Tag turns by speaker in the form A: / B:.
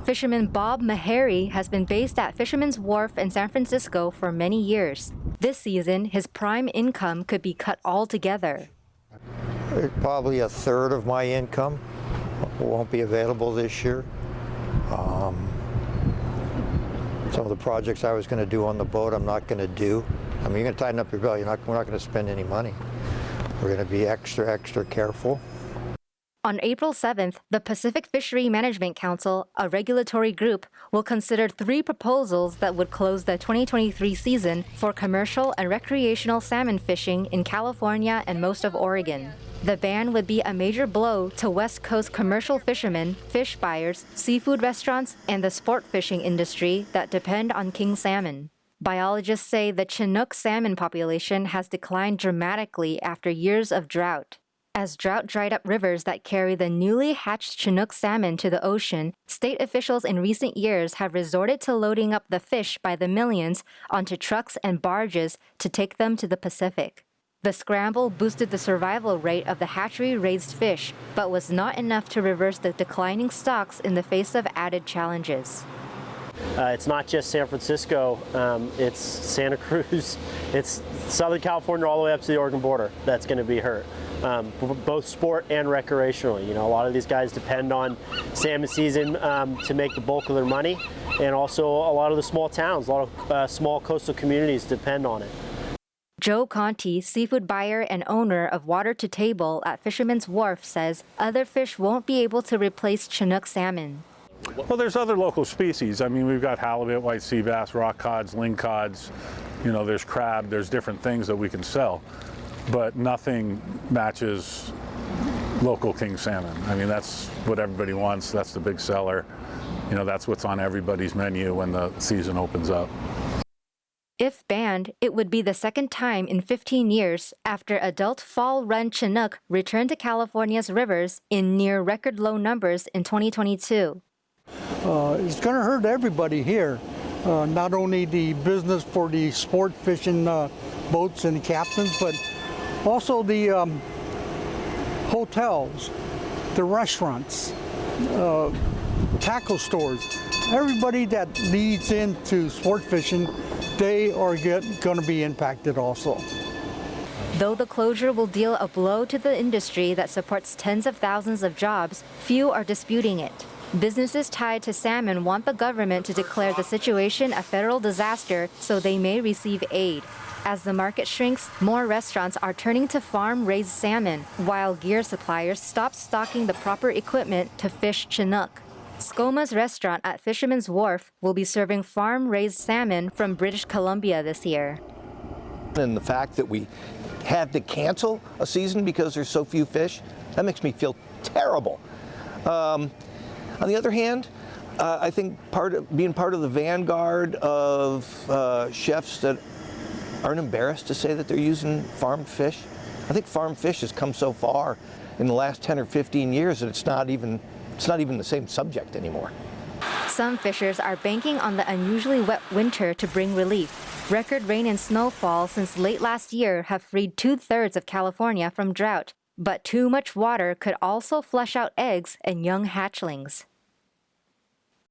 A: Fisherman Bob Meharry has been based at Fisherman's Wharf in San Francisco for many years. This season, his prime income could be cut altogether.
B: Probably a third of my income won't be available this year. Some of the projects I was going to do on the boat, I'm not going to do. I mean, you're going to tighten up your belt. We're not going to spend any money. We're going to be extra careful.
A: On April 7th, the Pacific Fishery Management Council, a regulatory group, will consider 3 proposals that would close the 2023 season for commercial and recreational salmon fishing in California and most of Oregon. The ban would be a major blow to West Coast commercial fishermen, fish buyers, seafood restaurants, and the sport fishing industry that depend on king salmon. Biologists say the Chinook salmon population has declined dramatically after years of drought. As drought dried up rivers that carry the newly hatched Chinook salmon to the ocean, state officials in recent years have resorted to loading up the fish by the millions onto trucks and barges to take them to the Pacific. The scramble boosted the survival rate of the hatchery-raised fish, but was not enough to reverse the declining stocks in the face of added challenges.
C: It's not just San Francisco, it's Santa Cruz, it's Southern California all the way up to the Oregon border that's going to be hurt, both sport and recreationally. You know, a lot of these guys depend on salmon season to make the bulk of their money, and also a lot of the small towns, a lot of small coastal communities depend on it.
A: Joe Conti, seafood buyer and owner of Water to Table at Fisherman's Wharf, says other fish won't be able to replace Chinook salmon.
D: Well, there's other local species. I mean, we've got halibut, white sea bass, rock cods, lingcods, you know, there's crab, there's different things that we can sell, but nothing matches local king salmon. I mean, that's what everybody wants, that's the big seller. You know, that's what's on everybody's menu when the season opens up.
A: If banned, it would be the second time in 15 years after adult fall-run Chinook returned to California's rivers in near record low numbers in 2022.
E: It's going to hurt everybody here, not only the business for the sport fishing boats and captains, but also the hotels, the restaurants, tackle stores. Everybody that leads into sport fishing, they are going to be impacted also.
A: Though the closure will deal a blow to the industry that supports tens of thousands of jobs, few are disputing it. Businesses tied to salmon want the government to declare the situation a federal disaster so they may receive aid. As the market shrinks, more restaurants are turning to farm-raised salmon, while gear suppliers stop stocking the proper equipment to fish Chinook. Skoma's restaurant at Fisherman's Wharf will be serving farm-raised salmon from British Columbia this year.
F: And the fact that we had to cancel a season because there's so few fish, that makes me feel terrible. On the other hand, I think being part of the vanguard of chefs that aren't embarrassed to say that they're using farmed fish. I think farmed fish has come so far in the last 10 or 15 years that it's not even the same subject anymore.
A: Some fishers are banking on the unusually wet winter to bring relief. Record rain and snowfall since late last year have freed 2/3 of California from drought, but too much water could also flush out eggs and young hatchlings.